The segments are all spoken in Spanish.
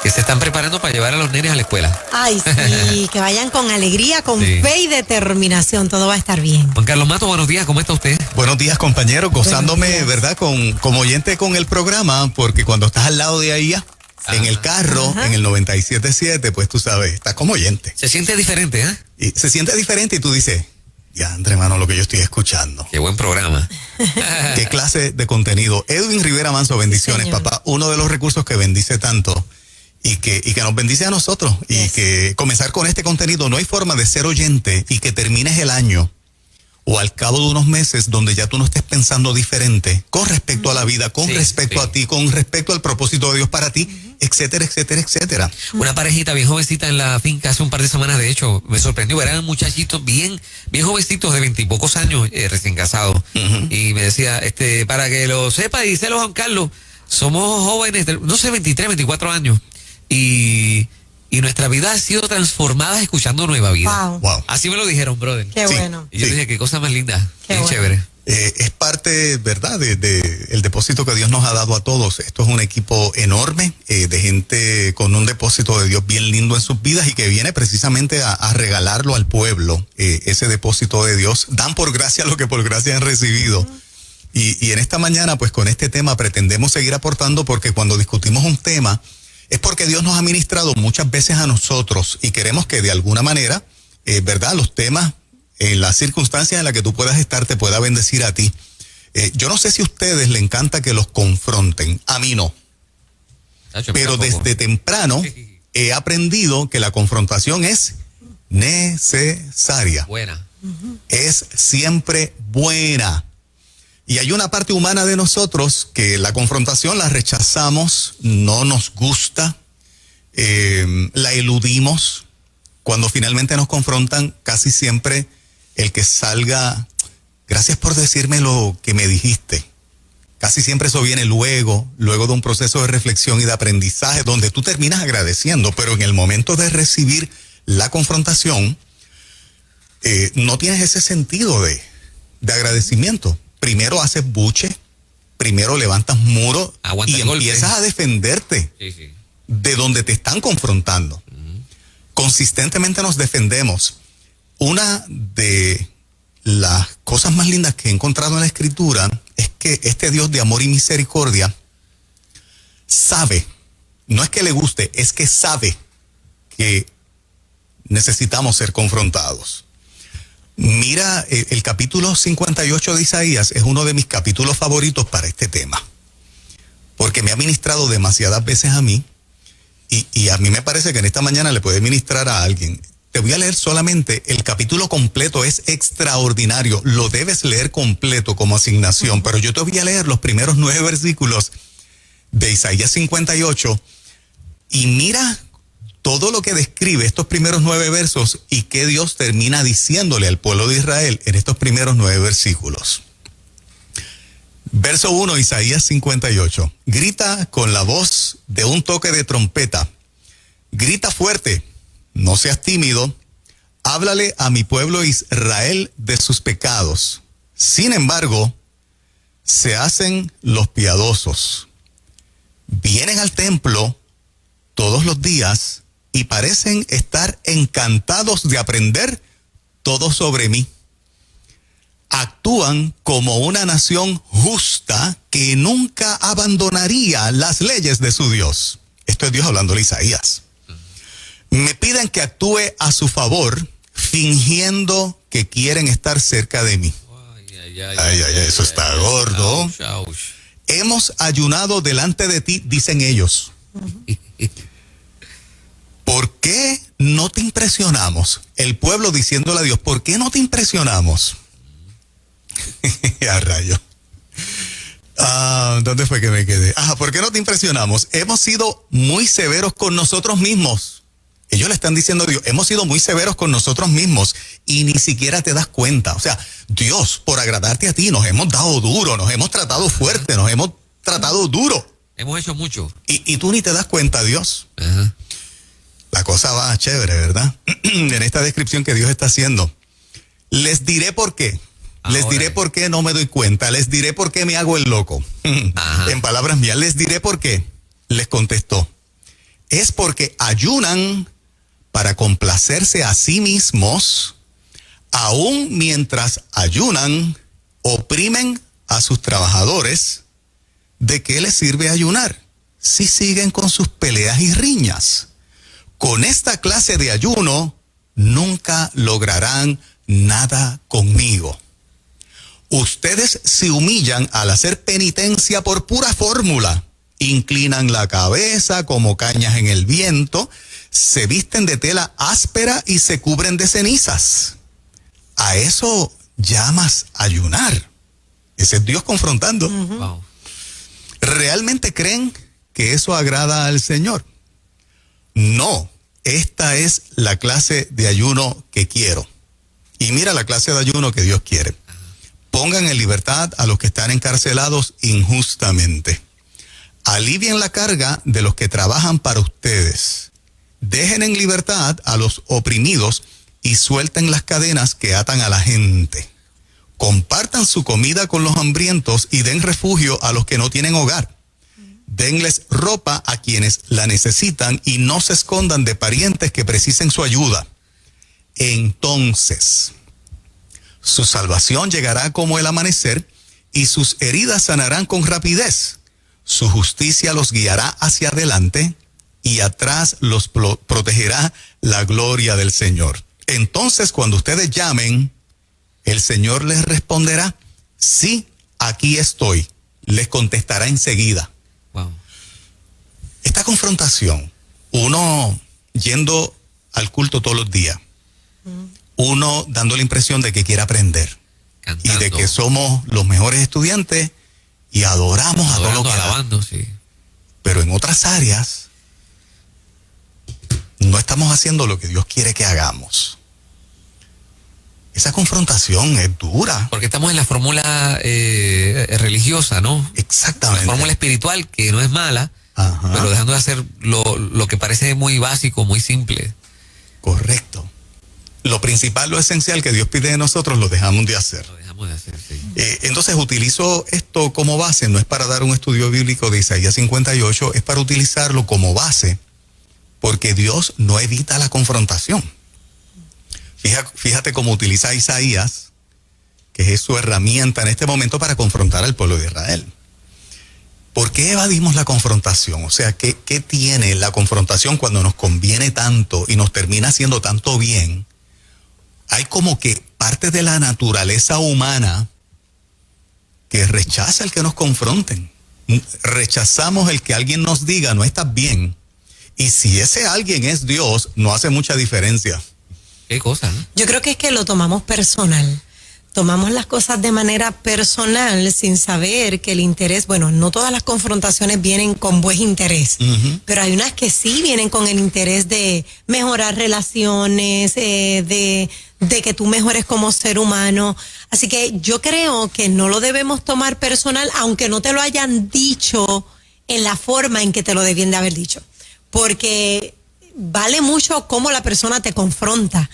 que se están preparando para llevar a los nenes a la escuela. Ay, sí, que vayan con alegría, con fe y determinación, todo va a estar bien. Juan Carlos Mato, buenos días, ¿cómo está usted? Buenos días, compañero, gozándome, ¿verdad? Como oyente con el programa, porque cuando estás al lado de ahí, en el carro, en el 97.7, pues tú sabes, estás como oyente. Se siente diferente, ¿eh? Y se siente diferente y tú dices, ya, André, hermano, lo que yo estoy escuchando. Qué buen programa. Qué clase de contenido. Edwin Rivera Manso, bendiciones, sí, papá. Uno de los recursos que bendice tanto y que nos bendice a nosotros. Y que comenzar con este contenido, no hay forma de ser oyente y que termines el año o al cabo de unos meses donde ya tú no estés pensando diferente con respecto a la vida, con respecto a ti, con respecto al propósito de Dios para ti, etcétera, etcétera, etcétera. Una parejita bien jovencita en la finca hace un par de semanas, de hecho, me sorprendió. Eran muchachitos bien jovencitos de 20 y pocos años, recién casados. Y me decía, para que lo sepa, y díselo Juan Carlos, somos jóvenes, no sé, 23, 24 años. Y nuestra vida ha sido transformada escuchando Nueva Vida. Wow. Así me lo dijeron, brother. Qué bueno. Y yo dije, qué cosa más linda, qué bien bueno. chévere. Es parte, ¿verdad?, de el depósito que Dios nos ha dado a todos. Esto es un equipo enorme de gente con un depósito de Dios bien lindo en sus vidas y que viene precisamente a regalarlo al pueblo, ese depósito de Dios. Dan por gracia lo que por gracia han recibido. Y en esta mañana, pues con este tema pretendemos seguir aportando, porque cuando discutimos un tema es porque Dios nos ha ministrado muchas veces a nosotros y queremos que de alguna manera, ¿verdad?, los temas, en las circunstancias en las que tú puedas estar, te pueda bendecir a ti. Yo no sé si a ustedes les encanta que los confronten. A mí no. Pero desde temprano he aprendido que la confrontación es necesaria. Buena. Es siempre buena. Y hay una parte humana de nosotros que la confrontación la rechazamos, no nos gusta, la eludimos. Cuando finalmente nos confrontan, casi siempre el que salga, gracias por decirme lo que me dijiste. Casi siempre eso viene luego de un proceso de reflexión y de aprendizaje donde tú terminas agradeciendo, pero en el momento de recibir la confrontación, no tienes ese sentido de agradecimiento. Primero haces buche, primero levantas muro y empiezas a defenderte de donde te están confrontando. Consistentemente nos defendemos. Una de las cosas más lindas que he encontrado en la Escritura es que este Dios de amor y misericordia sabe, no es que le guste, es que sabe que necesitamos ser confrontados. Mira, el capítulo 58 de Isaías es uno de mis capítulos favoritos para este tema, porque me ha ministrado demasiadas veces a mí, y a mí me parece que en esta mañana le puede ministrar a alguien. Te voy a leer solamente el capítulo completo, es extraordinario, lo debes leer completo como asignación, pero yo te voy a leer los primeros 9 versículos de Isaías 58, y mira todo lo que describe estos primeros 9 versos y que Dios termina diciéndole al pueblo de Israel en estos primeros 9 versículos. Verso 1, Isaías 58. Grita con la voz de un toque de trompeta. Grita fuerte, no seas tímido. Háblale a mi pueblo Israel de sus pecados. Sin embargo, se hacen los piadosos. Vienen al templo todos los días y parecen estar encantados de aprender todo sobre mí. Actúan como una nación justa que nunca abandonaría las leyes de su Dios. Esto es Dios hablando a Isaías. Me piden que actúe a su favor, fingiendo que quieren estar cerca de mí. Ay, eso está gordo. Ouch. Hemos ayunado delante de ti, dicen ellos. ¿Por qué no te impresionamos? El pueblo diciéndole a Dios, ¿por qué no te impresionamos? A rayo. ¿Dónde fue que me quedé? ¿Por qué no te impresionamos? Hemos sido muy severos con nosotros mismos. Ellos le están diciendo a Dios, hemos sido muy severos con nosotros mismos y ni siquiera te das cuenta. O sea, Dios, por agradarte a ti, nos hemos dado duro, nos hemos tratado fuerte, nos hemos tratado duro. Hemos hecho mucho. Y tú ni te das cuenta, Dios. La cosa va chévere, ¿verdad? En esta descripción que Dios está haciendo. Les diré por qué. Les diré por qué no me doy cuenta. Les diré por qué me hago el loco. En palabras mías, les diré por qué. Les contestó. es porque ayunan para complacerse a sí mismos, aun mientras ayunan, oprimen a sus trabajadores. ¿De qué les sirve ayunar si siguen con sus peleas y riñas? Con esta clase de ayuno nunca lograrán nada conmigo. Ustedes se humillan al hacer penitencia por pura fórmula. Inclinan la cabeza como cañas en el viento, se visten de tela áspera y se cubren de cenizas. ¿A eso llamas ayunar? Ese es Dios confrontando. Wow. ¿Realmente creen que eso agrada al Señor? No, esta es la clase de ayuno que quiero. Y mira la clase de ayuno que Dios quiere. Pongan en libertad a los que están encarcelados injustamente. Alivien la carga de los que trabajan para ustedes. Dejen en libertad a los oprimidos y suelten las cadenas que atan a la gente. Compartan su comida con los hambrientos y den refugio a los que no tienen hogar. Denles ropa a quienes la necesitan y no se escondan de parientes que precisen su ayuda. Entonces, su salvación llegará como el amanecer y sus heridas sanarán con rapidez. Su justicia los guiará hacia adelante y atrás los protegerá la gloria del Señor. Entonces, cuando ustedes llamen, el Señor les responderá, sí, aquí estoy. Les contestará enseguida. Wow. Esta confrontación, uno yendo al culto todos los días, uno dando la impresión de que quiere aprender Cantando. y de que somos los mejores estudiantes y adoramos a todo lo que da. Alabando, sí. Pero en otras áreas no estamos haciendo lo que Dios quiere que hagamos. Esa confrontación es dura. Porque estamos en la fórmula religiosa, ¿no? Exactamente. La fórmula espiritual, que no es mala, Ajá. pero dejando de hacer lo que parece muy básico, muy simple. Correcto. Lo principal, lo esencial que Dios pide de nosotros, lo dejamos de hacer. Lo dejamos de hacer, sí. Entonces utilizo esto como base, no es para dar un estudio bíblico de Isaías 58, es para utilizarlo como base, porque Dios no evita la confrontación. Fíjate cómo utiliza Isaías, que es su herramienta en este momento para confrontar al pueblo de Israel. ¿Por qué evadimos la confrontación? O sea, ¿qué tiene la confrontación cuando nos conviene tanto y nos termina haciendo tanto bien? Hay como que parte de la naturaleza humana que rechaza el que nos confronten. Rechazamos el que alguien nos diga, no estás bien. Y si ese alguien es Dios, no hace mucha diferencia. Qué cosa, ¿no? Yo creo que es que lo tomamos personal. Tomamos las cosas de manera personal sin saber que el interés, bueno, no todas las confrontaciones vienen con buen interés, pero hay unas que sí vienen con el interés de mejorar relaciones, de que tú mejores como ser humano. Así que yo creo que no lo debemos tomar personal, aunque no te lo hayan dicho en la forma en que te lo debían de haber dicho. Porque vale mucho cómo la persona te confronta.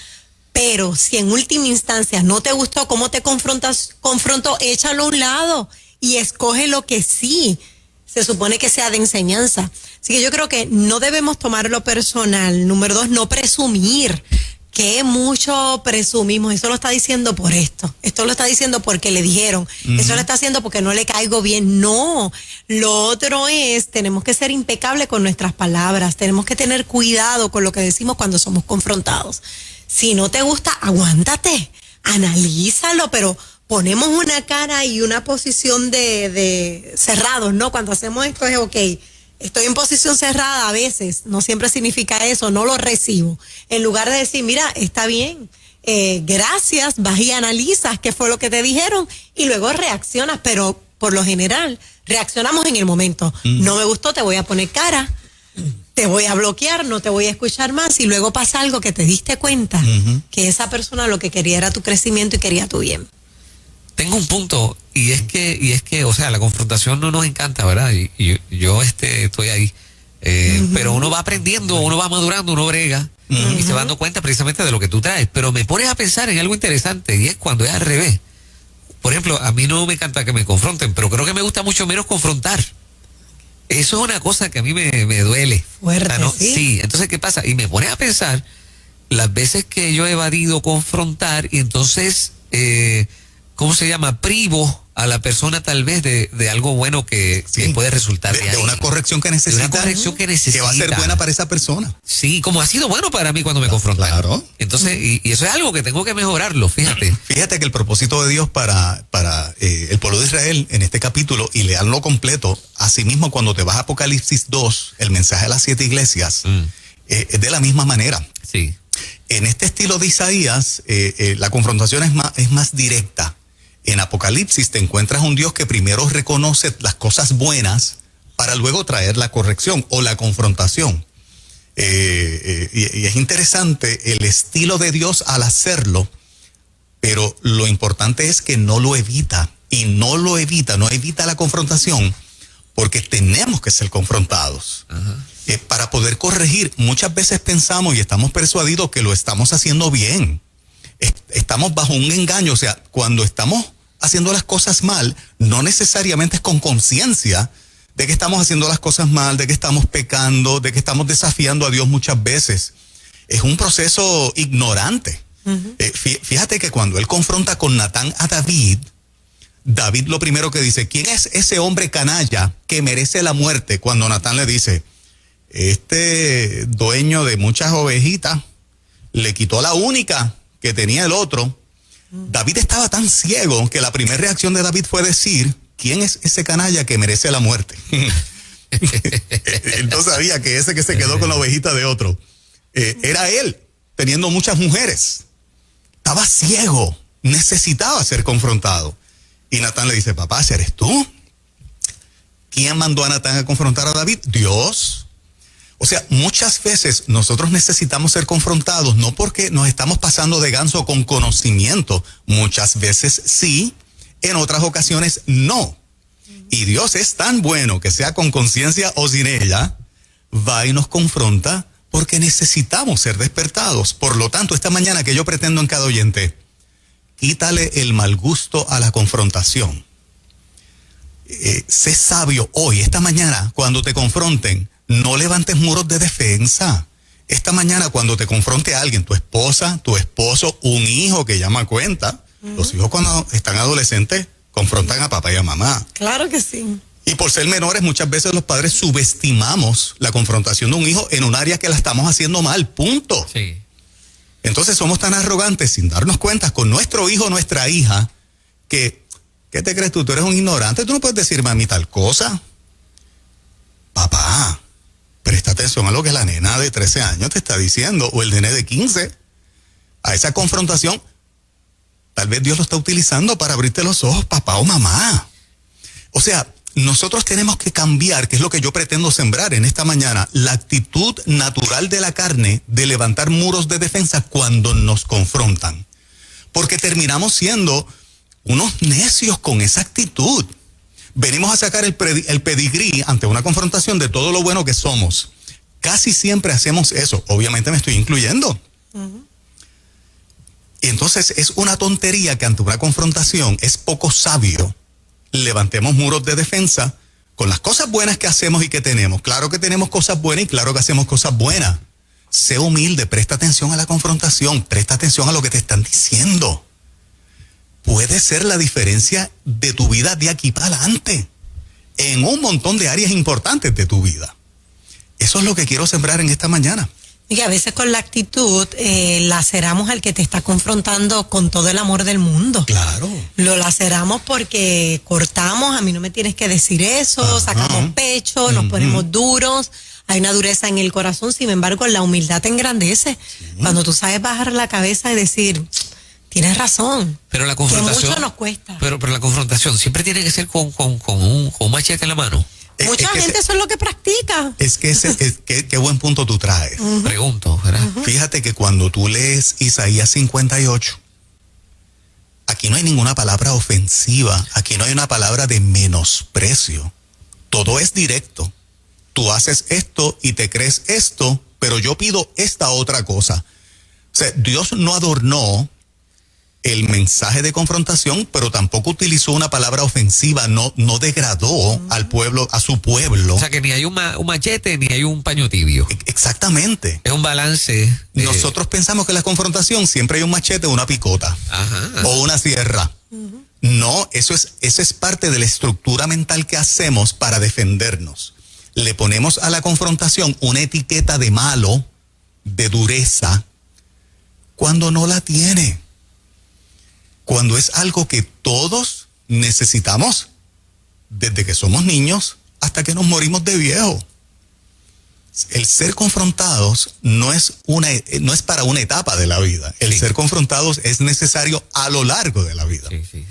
Pero si en última instancia no te gustó cómo te confrontó, échalo a un lado y escoge lo que sí se supone que sea de enseñanza. Así que yo creo que no debemos tomarlo personal. Número 2, no presumir. Que mucho presumimos. Eso lo está diciendo por esto. Esto lo está diciendo porque le dijeron. Eso lo está haciendo porque no le caigo bien. No. Lo otro es, tenemos que ser impecables con nuestras palabras. Tenemos que tener cuidado con lo que decimos cuando somos confrontados. Si no te gusta, aguántate, analízalo, pero ponemos una cara y una posición de cerrados, ¿no? Cuando hacemos esto es, ok, estoy en posición cerrada a veces, no siempre significa eso, no lo recibo. En lugar de decir, mira, está bien, gracias, vas y analizas qué fue lo que te dijeron y luego reaccionas, pero por lo general reaccionamos en el momento. No me gustó, te voy a poner cara. Te voy a bloquear, no te voy a escuchar más y luego pasa algo que te diste cuenta que esa persona lo que quería era tu crecimiento y quería tu bien. Tengo un punto y es que, o sea, la confrontación no nos encanta, ¿verdad? Y yo estoy ahí. Pero uno va aprendiendo, uno va madurando, uno brega y se va dando cuenta precisamente de lo que tú traes. Pero me pones a pensar en algo interesante y es cuando es al revés. Por ejemplo, a mí no me encanta que me confronten, pero creo que me gusta mucho menos confrontar. Eso es una cosa que a mí me duele. Fuerte, ¿no? ¿sí? Sí, entonces, ¿qué pasa? Y me pone a pensar las veces que yo he evadido confrontar y entonces, ¿cómo se llama? Privo a la persona tal vez de algo bueno que puede resultar de ahí. De una corrección que necesita. De una corrección que necesita. Que va a ser buena para esa persona. Sí, como ha sido bueno para mí cuando me confrontan. Claro. Entonces, y eso es algo que tengo que mejorarlo, fíjate. Fíjate que el propósito de Dios para el pueblo de Israel en este capítulo, y leanlo completo, asimismo cuando te vas a Apocalipsis 2, el mensaje a las 7 iglesias, es de la misma manera. Sí. En este estilo de Isaías, la confrontación es más directa. En Apocalipsis te encuentras un Dios que primero reconoce las cosas buenas para luego traer la corrección o la confrontación. Y es interesante el estilo de Dios al hacerlo, pero lo importante es que no lo evita. Y no evita la confrontación, porque tenemos que ser confrontados. Para poder corregir. Muchas veces pensamos y estamos persuadidos que lo estamos haciendo bien. Estamos bajo un engaño, o sea, cuando estamos haciendo las cosas mal, no necesariamente es con conciencia de que estamos haciendo las cosas mal, de que estamos pecando, de que estamos desafiando a Dios muchas veces. Es un proceso ignorante. Fíjate que cuando él confronta con Natán a David lo primero que dice, ¿quién es ese hombre canalla que merece la muerte? Cuando Natán le dice, este dueño de muchas ovejitas le quitó la única que tenía el otro. David estaba tan ciego que la primera reacción de David fue decir, ¿quién es ese canalla que merece la muerte? Él no sabía que ese que se quedó con la ovejita de otro era él, teniendo muchas mujeres. Estaba ciego, necesitaba ser confrontado. Y Natán le dice, papá, ¿eres tú? ¿Quién mandó a Natán a confrontar a David? Dios. O sea, muchas veces nosotros necesitamos ser confrontados, no porque nos estamos pasando de ganso con conocimiento. Muchas veces sí, en otras ocasiones no. Y Dios es tan bueno que sea con conciencia o sin ella, va y nos confronta porque necesitamos ser despertados. Por lo tanto, esta mañana que yo pretendo en cada oyente, quítale el mal gusto a la confrontación. Sé sabio hoy, esta mañana, cuando te confronten. No levantes muros de defensa. Esta mañana cuando te confronte a alguien, tu esposa, tu esposo, un hijo que llama a cuenta, los hijos cuando están adolescentes confrontan a papá y a mamá. Claro que sí. Y por ser menores muchas veces los padres subestimamos la confrontación de un hijo en un área que la estamos haciendo mal, punto. Sí. Entonces somos tan arrogantes sin darnos cuenta con nuestro hijo o nuestra hija que, ¿qué te crees tú? Tú eres un ignorante, tú no puedes decirme a mí tal cosa. Papá, presta atención a lo que la nena de 13 años te está diciendo, o el nene de 15. A esa confrontación, tal vez Dios lo está utilizando para abrirte los ojos, papá o mamá. O sea, nosotros tenemos que cambiar, que es lo que yo pretendo sembrar en esta mañana, la actitud natural de la carne de levantar muros de defensa cuando nos confrontan. Porque terminamos siendo unos necios con esa actitud. Venimos a sacar el pedigrí ante una confrontación de todo lo bueno que somos. Casi siempre hacemos eso. Obviamente me estoy incluyendo. Y entonces es una tontería que ante una confrontación es poco sabio. Levantemos muros de defensa con las cosas buenas que hacemos y que tenemos. Claro que tenemos cosas buenas y claro que hacemos cosas buenas. Sé humilde, presta atención a la confrontación, presta atención a lo que te están diciendo. Puede ser la diferencia de tu vida de aquí para adelante, en un montón de áreas importantes de tu vida. Eso es lo que quiero sembrar en esta mañana. Y a veces con la actitud laceramos al que te está confrontando con todo el amor del mundo. Claro. Lo laceramos porque cortamos, a mí no me tienes que decir eso, sacamos pecho, nos ponemos duros, hay una dureza en el corazón, sin embargo la humildad te engrandece. Cuando tú sabes bajar la cabeza y decir... Tienes razón. Pero la confrontación. Que mucho nos cuesta. Pero la confrontación siempre tiene que ser con un machete en la mano. Mucha gente eso es lo que practica. Es que qué buen punto tú traes. Pregunto, ¿verdad? Fíjate que cuando tú lees Isaías 58, aquí no hay ninguna palabra ofensiva, aquí no hay una palabra de menosprecio. Todo es directo. Tú haces esto y te crees esto, pero yo pido esta otra cosa. O sea, Dios no adornó el mensaje de confrontación, pero tampoco utilizó una palabra ofensiva, no degradó al pueblo, a su pueblo. O sea que ni hay un machete ni hay un paño tibio. Exactamente. Es un balance. Nosotros pensamos que en la confrontación siempre hay un machete o una picota. Ajá. O una sierra. No, eso es parte de la estructura mental que hacemos para defendernos. Le ponemos a la confrontación una etiqueta de malo, de dureza, cuando no la tiene. Cuando es algo que todos necesitamos desde que somos niños hasta que nos morimos de viejo. El ser confrontados no es para una etapa de la vida. El ser confrontados es necesario a lo largo de la vida. Sí.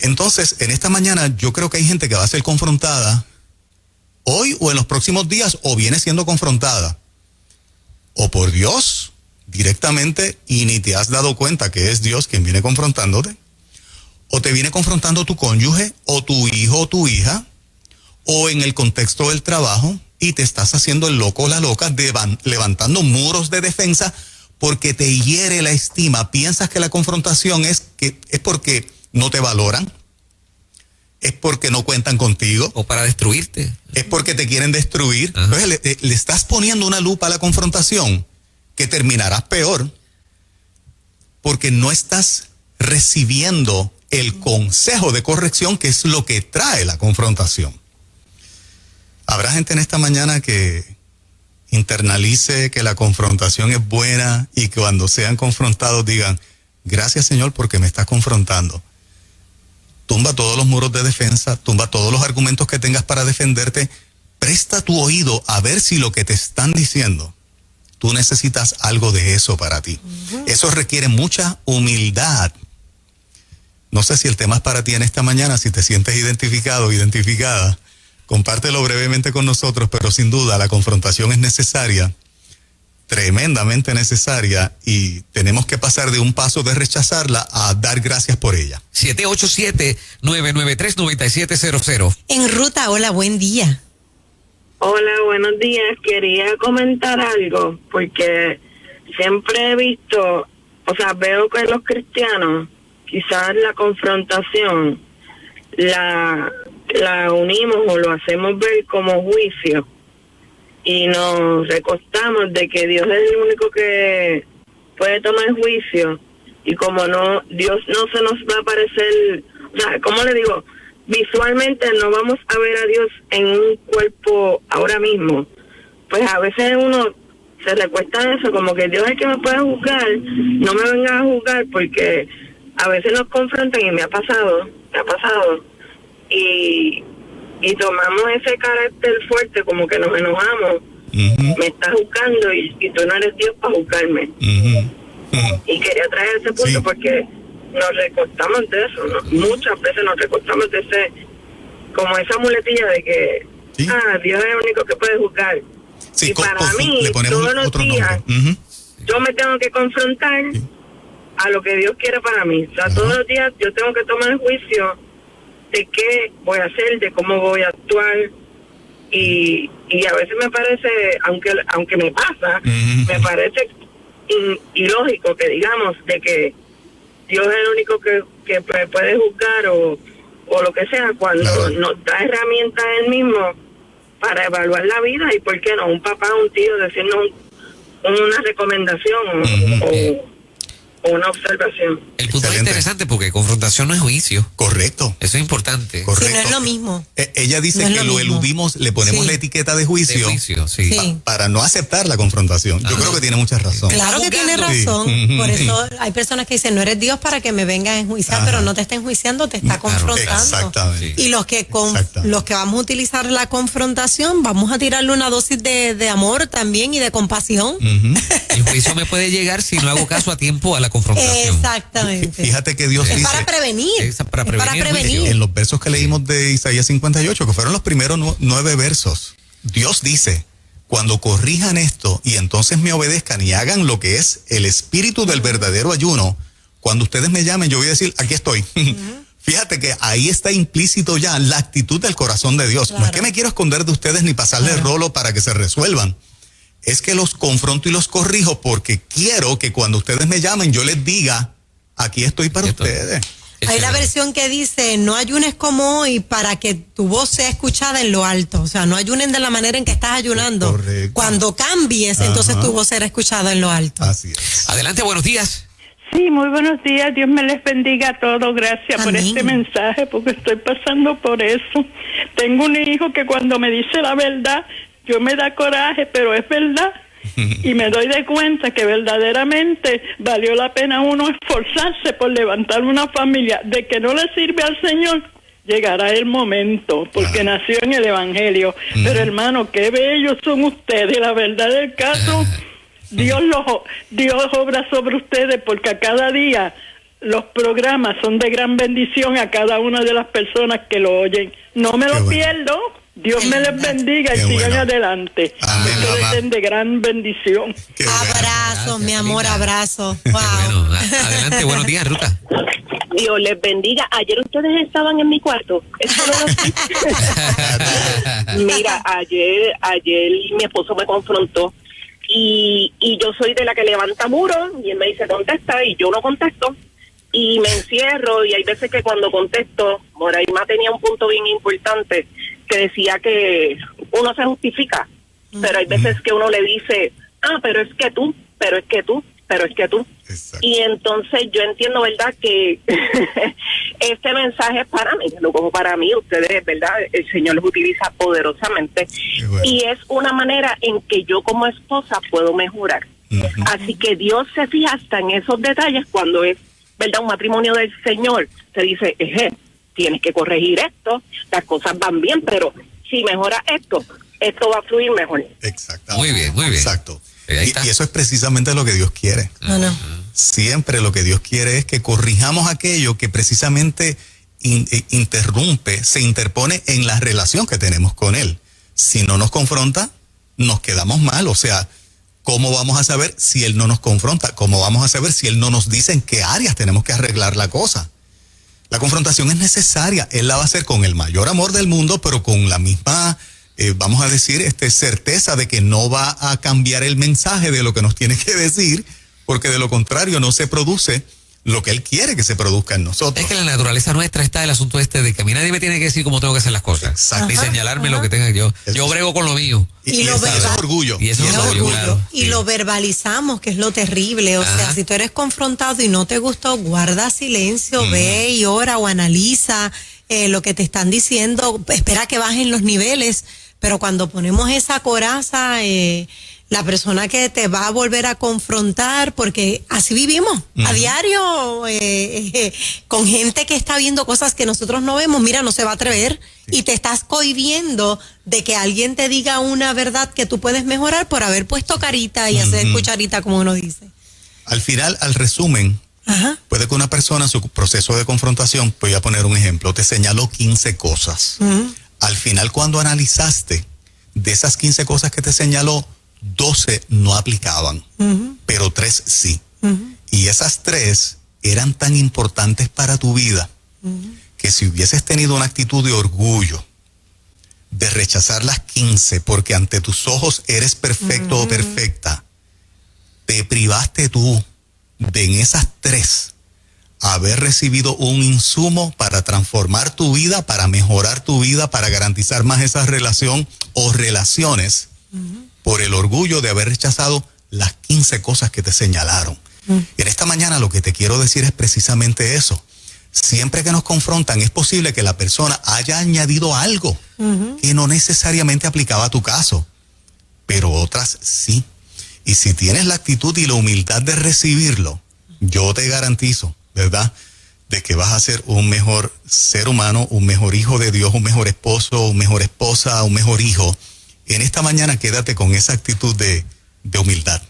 Entonces, en esta mañana yo creo que hay gente que va a ser confrontada hoy o en los próximos días, o viene siendo confrontada o por Dios directamente y ni te has dado cuenta que es Dios quien viene confrontándote, o te viene confrontando tu cónyuge o tu hijo o tu hija, o en el contexto del trabajo y te estás haciendo el loco o la loca, levantando muros de defensa porque te hiere la estima. Piensas que la confrontación es porque no te valoran, es porque no cuentan contigo, o para destruirte, es porque te quieren destruir. Ajá. Entonces le estás poniendo una lupa a la confrontación que terminarás peor porque no estás recibiendo el consejo de corrección, que es lo que trae la confrontación. Habrá gente en esta mañana que internalice que la confrontación es buena y que cuando sean confrontados digan, gracias Señor porque me estás confrontando. Tumba todos los muros de defensa, tumba todos los argumentos que tengas para defenderte, presta tu oído a ver si lo que te están diciendo, tú necesitas algo de eso para ti. Eso requiere mucha humildad. No sé si el tema es para ti en esta mañana, si te sientes identificado o identificada, compártelo brevemente con nosotros, pero sin duda la confrontación es necesaria, tremendamente necesaria, y tenemos que pasar de un paso de rechazarla a dar gracias por ella. 787-993-9700. En ruta, hola, buen día. Hola, buenos días. Quería comentar algo porque siempre he visto, veo que los cristianos quizás la confrontación la unimos o lo hacemos ver como juicio y nos recostamos de que Dios es el único que puede tomar juicio, y como no, Dios no se nos va a aparecer, ¿cómo le digo? Visualmente no vamos a ver a Dios en un cuerpo ahora mismo. Pues a veces uno se recuesta en eso, como que Dios es el que me puede juzgar, no me venga a juzgar, porque a veces nos confrontan y me ha pasado, y tomamos ese carácter fuerte, como que nos enojamos. Me estás juzgando y tú no eres Dios para juzgarme. Y quería traer ese punto porque nos recostamos de eso, ¿no? Muchas veces nos recostamos de como esa muletilla de que Dios es el único que puede juzgar. Sí, y para mí, todos los días yo me tengo que confrontar a lo que Dios quiere para mí. Todos los días yo tengo que tomar el juicio de qué voy a hacer, de cómo voy a actuar, y a veces me parece, aunque me pasa, me parece ilógico que digamos de que Dios es el único que puede juzgar o lo que sea, cuando nos da herramientas Él mismo para evaluar la vida. Y por qué no, un papá, un tío, decirnos una recomendación o una observación. El punto es interesante porque confrontación no es juicio. Correcto. Eso es importante. Correcto. Sí, no es lo mismo. Ella dice no que lo eludimos, le ponemos la etiqueta de juicio, para no aceptar la confrontación. Yo creo que tiene mucha razón. Claro que tiene razón. Por eso hay personas que dicen, no eres Dios para que me vengas a enjuiciar, pero no te está enjuiciando, te está confrontando. Exactamente. Y los que vamos a utilizar la confrontación, vamos a tirarle una dosis de amor también y de compasión. El juicio me puede llegar si no hago caso a tiempo a la confrontación. Exactamente. Fíjate que Dios dice, para prevenir. Es para prevenir. en los versos que leímos de Isaías 58, que fueron los primeros 9 versos, Dios dice, cuando corrijan esto y entonces me obedezcan y hagan lo que es el espíritu del verdadero ayuno, cuando ustedes me llamen yo voy a decir, aquí estoy. Fíjate que ahí está implícito ya la actitud del corazón de Dios. Claro. No es que me quiero esconder de ustedes ni pasarle el rolo para que se resuelvan. Es que los confronto y los corrijo porque quiero que cuando ustedes me llamen yo les diga aquí estoy para ustedes. Hay la versión que dice, no ayunes como hoy para que tu voz sea escuchada en lo alto. O sea, no ayunen de la manera en que estás ayunando. Correcto. Cuando cambies, entonces tu voz será escuchada en lo alto. Así es. Adelante, buenos días. Sí, muy buenos días. Dios me les bendiga a todos. Gracias por Amén. este mensaje, porque estoy pasando por eso. Tengo un hijo que cuando me dice la verdad, yo me da coraje, pero es verdad. Y me doy de cuenta que verdaderamente valió la pena uno esforzarse por levantar una familia. De que no le sirve al Señor, llegará el momento, porque nació en el Evangelio. Pero hermano, qué bellos son ustedes. La verdad del caso, Dios obra sobre ustedes, porque a cada día los programas son de gran bendición a cada una de las personas que lo oyen. No me lo pierdo. Dios me les bendiga y sigan adelante. Amén, Ustedes mamá. son de gran bendición. Qué bueno. Abrazo, mi amor, linda. abrazo. Qué Wow. bueno. Adelante, buenos días, Ruta. Dios les bendiga. Ayer ustedes estaban en mi cuarto. ¿Eso no lo Mira, ayer mi esposo me confrontó y yo soy de la que levanta muros y él me dice contesta y yo no contesto y me encierro y hay veces que cuando contesto, Moraima tenía un punto bien importante que decía que uno se justifica, pero hay veces que uno le dice, pero es que tú, pero es que tú. Exacto. Y entonces yo entiendo, ¿verdad?, que este mensaje es para mí, lo como para mí, ustedes, ¿verdad?, el Señor los utiliza poderosamente. Bueno. Y es una manera en que yo como esposa puedo mejorar. Así que Dios se fija hasta en esos detalles cuando es, ¿verdad?, un matrimonio del Señor. Se dice, tienes que corregir esto, las cosas van bien, pero si mejora esto va a fluir mejor. Exactamente. Muy bien, muy bien. Exacto. Ahí está. Y eso es precisamente lo que Dios quiere. Bueno, Siempre lo que Dios quiere es que corrijamos aquello que precisamente se interpone en la relación que tenemos con Él. Si no nos confronta, nos quedamos mal. O sea, ¿cómo vamos a saber si Él no nos confronta? ¿Cómo vamos a saber si Él no nos dice en qué áreas tenemos que arreglar la cosa? La confrontación es necesaria. Él la va a hacer con el mayor amor del mundo, pero con la misma, vamos a decir, certeza de que no va a cambiar el mensaje de lo que nos tiene que decir, porque de lo contrario no se produce lo que Él quiere que se produzca en nosotros. Es que en la naturaleza nuestra está el asunto de que a mí nadie me tiene que decir cómo tengo que hacer las cosas. Exacto. Ni señalarme lo que tenga yo. Yo brego con lo mío. Y Y lo eso es verbal- orgullo. Y eso es orgullo, claro. Y Sí. lo verbalizamos, que es lo terrible. O Ajá. sea, si tú eres confrontado y no te gustó, guarda silencio, ve y ora o analiza lo que te están diciendo. Espera que bajen los niveles. Pero cuando ponemos esa coraza, la persona que te va a volver a confrontar, porque así vivimos a diario, con gente que está viendo cosas que nosotros no vemos, mira, no se va a atrever, y te estás cohibiendo de que alguien te diga una verdad que tú puedes mejorar por haber puesto carita y hacer cucharita, como uno dice. Al final, al resumen, Ajá. puede que una persona en su proceso de confrontación, voy a poner un ejemplo, te señaló 15 cosas. Al final, cuando analizaste, de esas 15 cosas que te señaló, 12 no aplicaban, pero 3 sí. Y esas 3 eran tan importantes para tu vida que si hubieses tenido una actitud de orgullo, de rechazar las 15 porque ante tus ojos eres perfecto o perfecta, te privaste tú de en esas 3 haber recibido un insumo para transformar tu vida, para mejorar tu vida, para garantizar más esa relación o relaciones, por el orgullo de haber rechazado las 15 cosas que te señalaron. En esta mañana lo que te quiero decir es precisamente eso. Siempre que nos confrontan, es posible que la persona haya añadido algo que no necesariamente aplicaba a tu caso, pero otras sí. Y si tienes la actitud y la humildad de recibirlo, yo te garantizo, ¿verdad?, de que vas a ser un mejor ser humano, un mejor hijo de Dios, un mejor esposo, un mejor esposa, un mejor hijo. En esta mañana quédate con esa actitud de humildad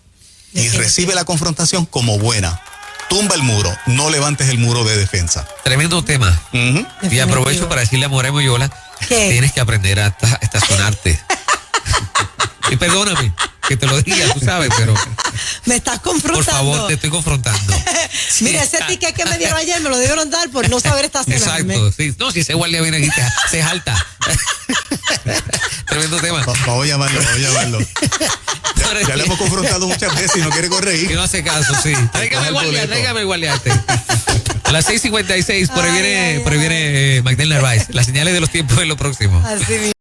y recibe la confrontación como buena. Tumba el muro, no levantes el muro de defensa. Tremendo tema. Y aprovecho para decirle a Moraima y Yola, ¿Qué? tienes que aprender a estacionarte. Y perdóname que te lo diga, tú sabes, pero Me estás confrontando. por favor, te estoy confrontando. Mira, ese ticket que me dieron ayer me lo dieron dar por no saber estacionarme. Exacto, sí. No, si ese guardia viene aquí, se jalta. Tremendo tema. Vamos a llamarlo. Ya le hemos confrontado muchas veces y no quiere Que corregir. no hace caso, sí. Tráigame el guardiate. A las 6:56, por ahí viene Magdalena Narváez. Las señales de los tiempos en lo próximo. Así mismo.